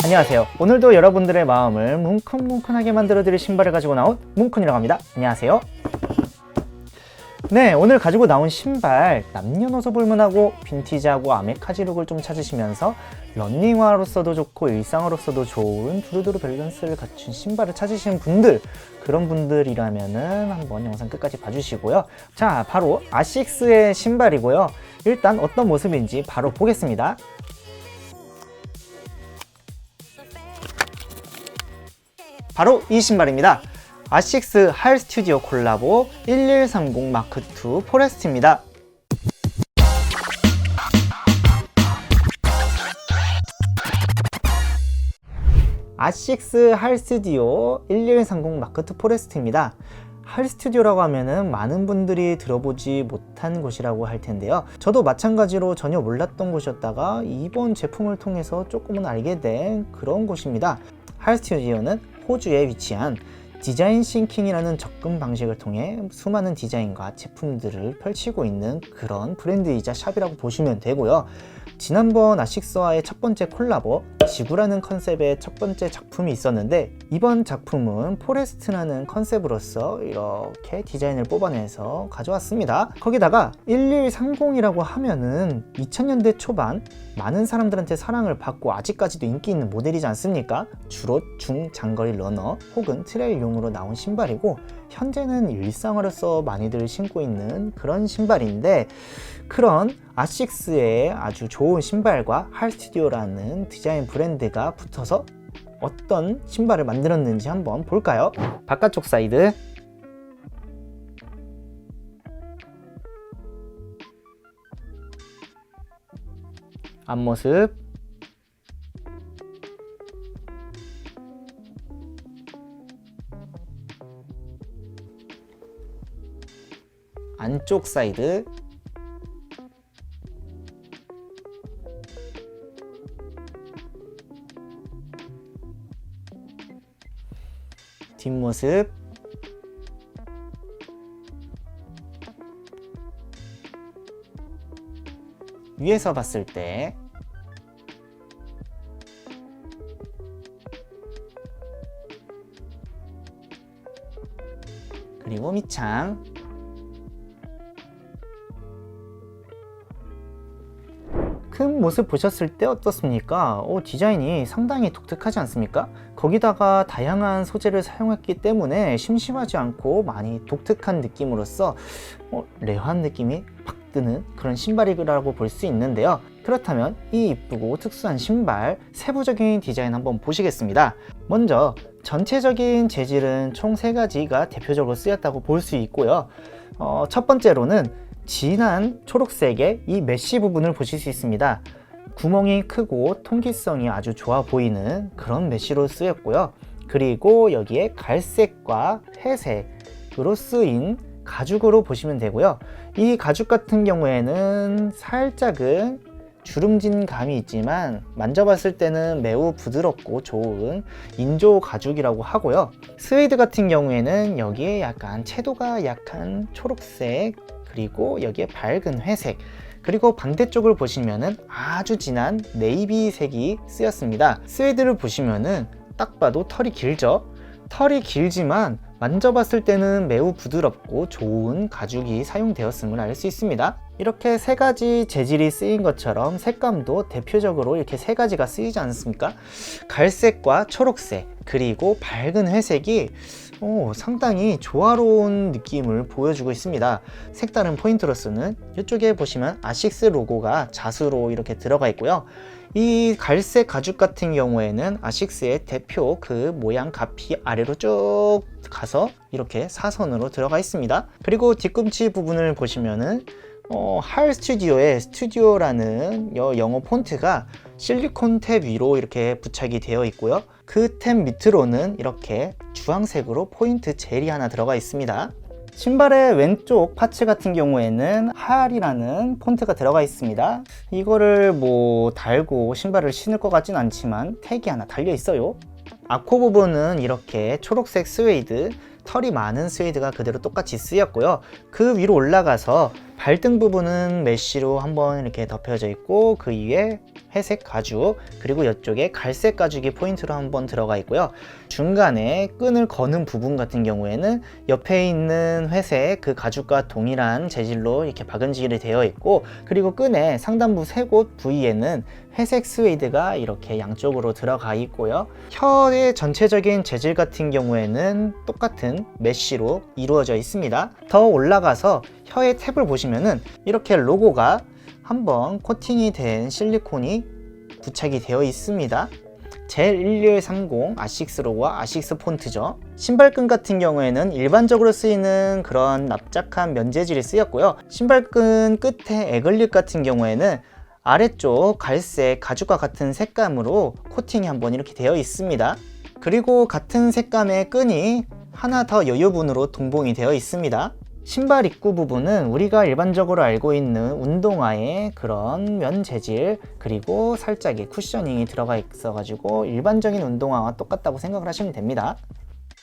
안녕하세요. 오늘도 여러분들의 마음을 뭉클뭉클하게 만들어드릴 신발을 가지고 나온 뭉클이라고 합니다. 안녕하세요. 네, 오늘 가지고 나온 신발, 남녀노소 볼만하고 빈티지하고 아메카지 룩을 좀 찾으시면서 러닝화로서도 좋고 일상화로서도 좋은 두루두루 밸런스를 갖춘 신발을 찾으시는 분들, 그런 분들이라면은 한번 영상 끝까지 봐주시고요. 자, 바로 아식스의 신발이고요. 일단 어떤 모습인지 바로 보겠습니다. 바로 이 신발입니다. 아식스 하일 스튜디오 콜라보 1130 마크2 포레스트입니다. 아식스 하일 스튜디오 1130 마크2 포레스트입니다. 하일 스튜디오라고 하면은 많은 분들이 들어보지 못한 곳이라고 할 텐데요. 저도 마찬가지로 전혀 몰랐던 곳이었다가 이번 제품을 통해서 조금은 알게 된 그런 곳입니다. 하일 스튜디오는 호주에 위치한 디자인 싱킹이라는 접근 방식을 통해 수많은 디자인과 제품들을 펼치고 있는 그런 브랜드이자 샵이라고 보시면 되고요. 지난번 아식스와의 첫 번째 콜라보 지구라는 컨셉의 첫 번째 작품이 있었는데, 이번 작품은 포레스트라는 컨셉으로서 이렇게 디자인을 뽑아내서 가져왔습니다. 거기다가 1130이라고 하면은 2000년대 초반 많은 사람들한테 사랑을 받고 아직까지도 인기 있는 모델이지 않습니까? 주로 중장거리 러너 혹은 트레일용으로 나온 신발이고, 현재는 일상화로서 많이들 신고 있는 그런 신발인데, 그런 아식스의 아주 좋은 신발과 하일 스튜디오라는 디자인 브랜드가 붙어서 어떤 신발을 만들었는지 한번 볼까요? 바깥쪽 사이드, 앞모습, 안쪽 사이드, 뒷모습, 위에서 봤을 때, 그리고 밑창, 큰 모습 보셨을 때 어떻습니까? 디자인이 상당히 독특하지 않습니까? 거기다가 다양한 소재를 사용했기 때문에 심심하지 않고 많이 독특한 느낌으로서 레어한 느낌이 팍 드는 그런 신발이라고 볼 수 있는데요. 그렇다면 이 이쁘고 특수한 신발 세부적인 디자인 한번 보시겠습니다. 먼저 전체적인 재질은 총 3가지가 대표적으로 쓰였다고 볼 수 있고요. 첫 번째로는 진한 초록색의 이 메쉬 부분을 보실 수 있습니다. 구멍이 크고 통기성이 아주 좋아 보이는 그런 메쉬로 쓰였고요. 그리고 여기에 갈색과 회색으로 쓰인 가죽으로 보시면 되고요. 이 가죽 같은 경우에는 살짝은 주름진 감이 있지만 만져봤을 때는 매우 부드럽고 좋은 인조 가죽이라고 하고요. 스웨이드 같은 경우에는 여기에 약간 채도가 약한 초록색, 그리고 여기에 밝은 회색, 그리고 반대쪽을 보시면은 아주 진한 네이비색이 쓰였습니다. 스웨이드를 보시면은 딱 봐도 털이 길죠? 털이 길지만 만져봤을 때는 매우 부드럽고 좋은 가죽이 사용되었음을 알 수 있습니다. 이렇게 3가지 재질이 쓰인 것처럼 색감도 대표적으로 이렇게 3가지가 쓰이지 않습니까? 갈색과 초록색, 그리고 밝은 회색이 상당히 조화로운 느낌을 보여주고 있습니다. 색다른 포인트로서는 이쪽에 보시면 아식스 로고가 자수로 이렇게 들어가 있고요. 이 갈색 가죽 같은 경우에는 아식스의 대표 그 모양 가피 아래로 쭉 가서 이렇게 사선으로 들어가 있습니다. 그리고 뒤꿈치 부분을 보시면은 하일 스튜디오의 스튜디오라는 영어 폰트가 실리콘 탭 위로 이렇게 부착이 되어 있고요. 그 탭 밑으로는 이렇게 주황색으로 포인트 젤이 하나 들어가 있습니다. 신발의 왼쪽 파츠 같은 경우에는 하일이라는 폰트가 들어가 있습니다. 이거를 달고 신발을 신을 것 같진 않지만 택이 하나 달려 있어요. 아코 부분은 이렇게 초록색 스웨이드, 털이 많은 스웨이드가 그대로 똑같이 쓰였고요. 그 위로 올라가서 발등 부분은 메쉬로 한번 이렇게 덮여져 있고, 그 위에 회색 가죽, 그리고 이쪽에 갈색 가죽이 포인트로 한번 들어가 있고요. 중간에 끈을 거는 부분 같은 경우에는 옆에 있는 회색 그 가죽과 동일한 재질로 이렇게 박음질이 되어 있고, 그리고 끈의 상단부 세 곳 부위에는 회색 스웨이드가 이렇게 양쪽으로 들어가 있고요. 혀의 전체적인 재질 같은 경우에는 똑같은 메쉬로 이루어져 있습니다. 더 올라가서 혀의 탭을 보시면은 이렇게 로고가 한번 코팅이 된 실리콘이 부착이 되어 있습니다. 젤1130 아식스 로고와 아식스 폰트죠. 신발끈 같은 경우에는 일반적으로 쓰이는 그런 납작한 면 재질이 쓰였고요. 신발끈 끝에 에글립 같은 경우에는 아래쪽 갈색 가죽과 같은 색감으로 코팅이 한번 이렇게 되어 있습니다. 그리고 같은 색감의 끈이 하나 더 여유분으로 동봉이 되어 있습니다. 신발 입구 부분은 우리가 일반적으로 알고 있는 운동화의 그런 면 재질, 그리고 살짝의 쿠셔닝이 들어가 있어 가지고 일반적인 운동화와 똑같다고 생각을 하시면 됩니다.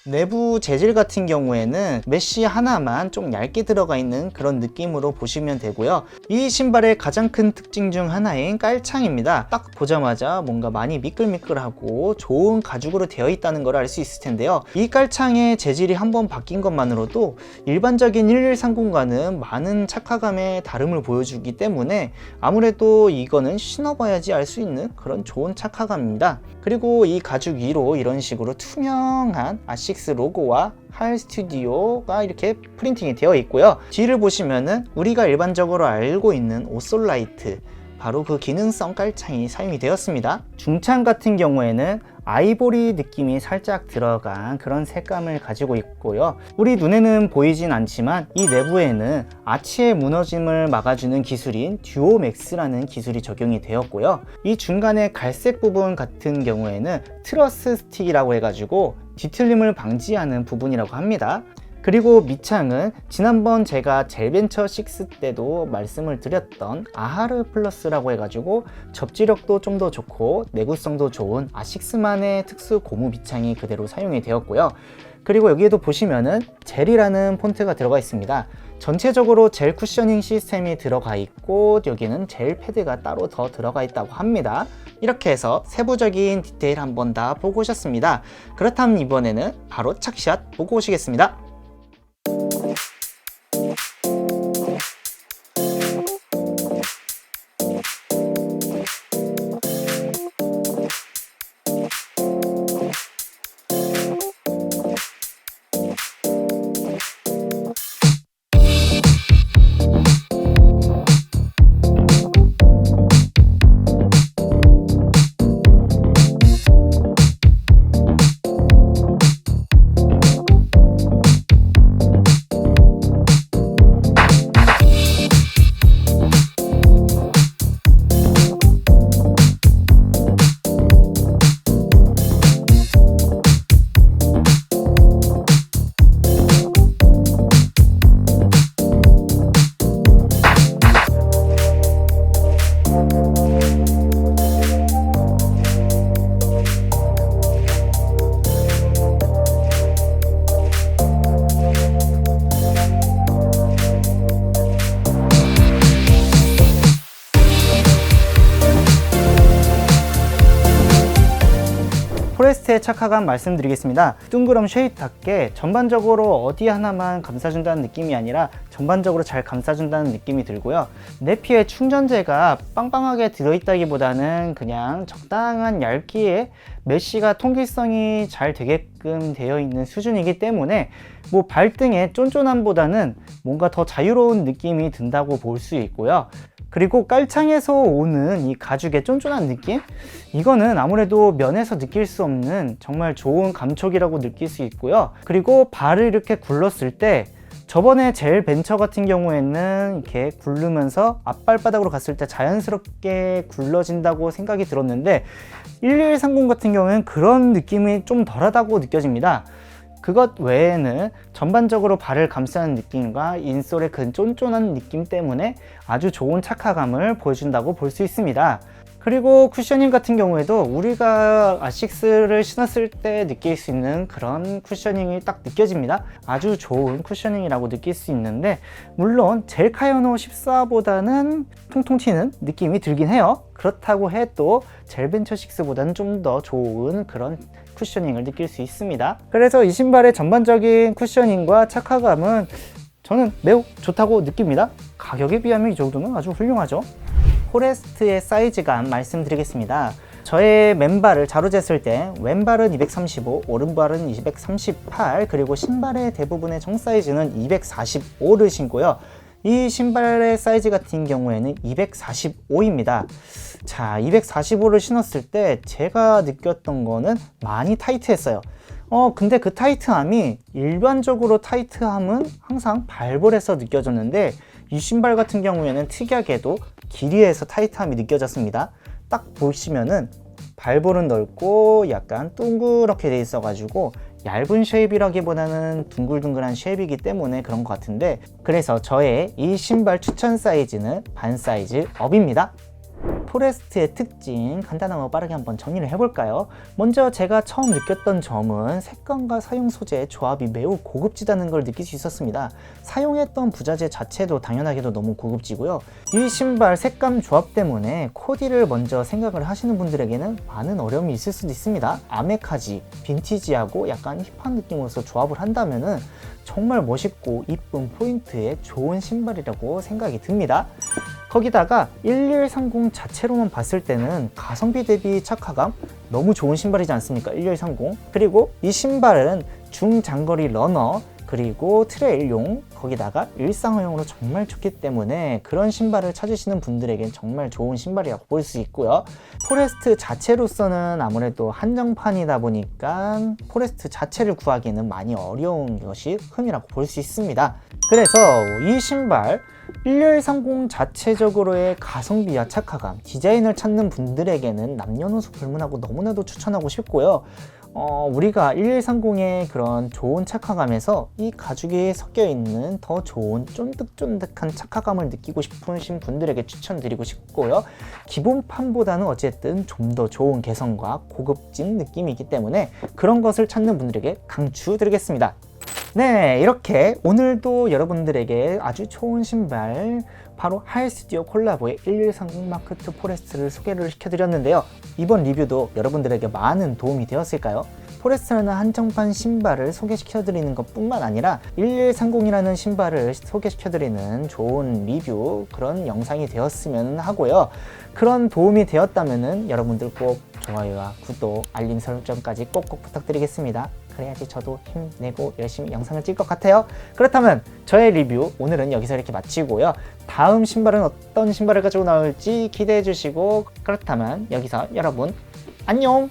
내부 재질 같은 경우에는 메쉬 하나만 좀 얇게 들어가 있는 그런 느낌으로 보시면 되고요. 이 신발의 가장 큰 특징 중 하나인 깔창입니다. 딱 보자마자 뭔가 많이 미끌미끌하고 좋은 가죽으로 되어 있다는 걸 알 수 있을 텐데요. 이 깔창의 재질이 한번 바뀐 것만으로도 일반적인 1130과는 많은 착화감의 다름을 보여주기 때문에 아무래도 이거는 신어봐야지 알 수 있는 그런 좋은 착화감입니다. 그리고 이 가죽 위로 이런 식으로 투명한 아식스 로고와 할 스튜디오가 이렇게 프린팅이 되어 있고요. 뒤를 보시면은 우리가 일반적으로 알고 있는 오솔라이트, 바로 그 기능성 깔창이 사용이 되었습니다. 중창 같은 경우에는 아이보리 느낌이 살짝 들어간 그런 색감을 가지고 있고요. 우리 눈에는 보이진 않지만 이 내부에는 아치의 무너짐을 막아주는 기술인 듀오맥스라는 기술이 적용이 되었고요. 이 중간에 갈색 부분 같은 경우에는 트러스 스틱이라고 해가지고 뒤틀림을 방지하는 부분이라고 합니다. 그리고 밑창은 지난번 제가 젤벤처 6 때도 말씀을 드렸던 아하르 플러스라고 해가지고 접지력도 좀 더 좋고 내구성도 좋은 아식스만의 특수 고무 밑창이 그대로 사용이 되었고요. 그리고 여기에도 보시면은 젤이라는 폰트가 들어가 있습니다. 전체적으로 젤 쿠셔닝 시스템이 들어가 있고 여기는 젤 패드가 따로 더 들어가 있다고 합니다. 이렇게 해서 세부적인 디테일 한번 다 보고 오셨습니다. 그렇다면 이번에는 바로 착샷 보고 오시겠습니다. 포레스트의 착화감 말씀드리겠습니다. 둥그럼 쉐입답게 전반적으로 어디 하나만 감싸준다는 느낌이 아니라 전반적으로 잘 감싸준다는 느낌이 들고요. 내피에 충전재가 빵빵하게 들어있다기보다는 그냥 적당한 얇기에 메쉬가 통기성이 잘 되게끔 되어 있는 수준이기 때문에 뭐 발등의 쫀쫀함보다는 뭔가 더 자유로운 느낌이 든다고 볼 수 있고요. 그리고 깔창에서 오는 이 가죽의 쫀쫀한 느낌? 이거는 아무래도 면에서 느낄 수 없는 정말 좋은 감촉이라고 느낄 수 있고요. 그리고 발을 이렇게 굴렀을 때 저번에 젤 벤처 같은 경우에는 이렇게 굴르면서 앞발바닥으로 갔을 때 자연스럽게 굴러진다고 생각이 들었는데 1130 같은 경우에는 그런 느낌이 좀 덜하다고 느껴집니다. 그것 외에는 전반적으로 발을 감싸는 느낌과 인솔의 그 쫀쫀한 느낌 때문에 아주 좋은 착화감을 보여준다고 볼 수 있습니다. 그리고 쿠셔닝 같은 경우에도 우리가 아식스를 신었을 때 느낄 수 있는 그런 쿠셔닝이 딱 느껴집니다. 아주 좋은 쿠셔닝이라고 느낄 수 있는데, 물론 젤 카요노 14보다는 통통 튀는 느낌이 들긴 해요. 그렇다고 해도 젤 벤처 6보다는 좀 더 좋은 그런 쿠셔닝을 느낄 수 있습니다. 그래서 이 신발의 전반적인 쿠셔닝과 착화감은 저는 매우 좋다고 느낍니다. 가격에 비하면 이 정도는 아주 훌륭하죠. 포레스트의 사이즈감 말씀드리겠습니다. 저의 맨발을 자로 쟀을 때 왼발은 235, 오른발은 238, 그리고 신발의 대부분의 정 사이즈는 245를 신고요. 이 신발의 사이즈 같은 경우에는 245입니다. 자, 245를 신었을 때 제가 느꼈던 거는 많이 타이트했어요. 근데 그 타이트함이 일반적으로 타이트함은 항상 발볼에서 느껴졌는데, 이 신발 같은 경우에는 특이하게도 길이에서 타이트함이 느껴졌습니다. 딱 보시면은 발볼은 넓고 약간 둥그렇게 돼 있어 가지고 얇은 쉐입이라기보다는 둥글둥글한 쉐입이기 때문에 그런 것 같은데, 그래서 저의 이 신발 추천 사이즈는 반 사이즈 업입니다. 포레스트의 특징 간단하고 빠르게 한번 정리를 해볼까요? 먼저 제가 처음 느꼈던 점은 색감과 사용 소재의 조합이 매우 고급지다는 걸 느낄 수 있었습니다. 사용했던 부자재 자체도 당연하게도 너무 고급지고요. 이 신발 색감 조합 때문에 코디를 먼저 생각을 하시는 분들에게는 많은 어려움이 있을 수도 있습니다. 아메카지, 빈티지하고 약간 힙한 느낌으로서 조합을 한다면은 정말 멋있고 이쁜 포인트의 좋은 신발이라고 생각이 듭니다. 거기다가 1130 자체로만 봤을 때는 가성비 대비 착화감 너무 좋은 신발이지 않습니까? 1130. 그리고 이 신발은 중장거리 러너 그리고 트레일용, 거기다가 일상화용으로 정말 좋기 때문에 그런 신발을 찾으시는 분들에겐 정말 좋은 신발이라고 볼 수 있고요. 포레스트 자체로서는 아무래도 한정판이다 보니까 포레스트 자체를 구하기에는 많이 어려운 것이 흠이라고 볼 수 있습니다. 그래서 이 신발 1130 자체적으로의 가성비와 착화감, 디자인을 찾는 분들에게는 남녀노소 불문하고 너무나도 추천하고 싶고요. 우리가 1130의 그런 좋은 착화감에서 이 가죽이 섞여 있는 더 좋은 쫀득쫀득한 착화감을 느끼고 싶으신 분들에게 추천드리고 싶고요. 기본판보다는 어쨌든 좀 더 좋은 개성과 고급진 느낌이기 때문에 그런 것을 찾는 분들에게 강추드리겠습니다. 네, 이렇게 오늘도 여러분들에게 아주 좋은 신발, 바로 하이스튜디오 콜라보의 1130 마크2 포레스트를 소개를 시켜드렸는데요. 이번 리뷰도 여러분들에게 많은 도움이 되었을까요? 포레스트라는 한정판 신발을 소개시켜드리는 것 뿐만 아니라 1130이라는 신발을 소개시켜드리는 좋은 리뷰, 그런 영상이 되었으면 하고요. 그런 도움이 되었다면 여러분들 꼭 좋아요와 구독, 알림 설정까지 꼭꼭 부탁드리겠습니다. 그래야지 저도 힘내고 열심히 영상을 찍을 것 같아요. 그렇다면 저의 리뷰 오늘은 여기서 이렇게 마치고요. 다음 신발은 어떤 신발을 가지고 나올지 기대해 주시고, 그렇다면 여기서 여러분 안녕!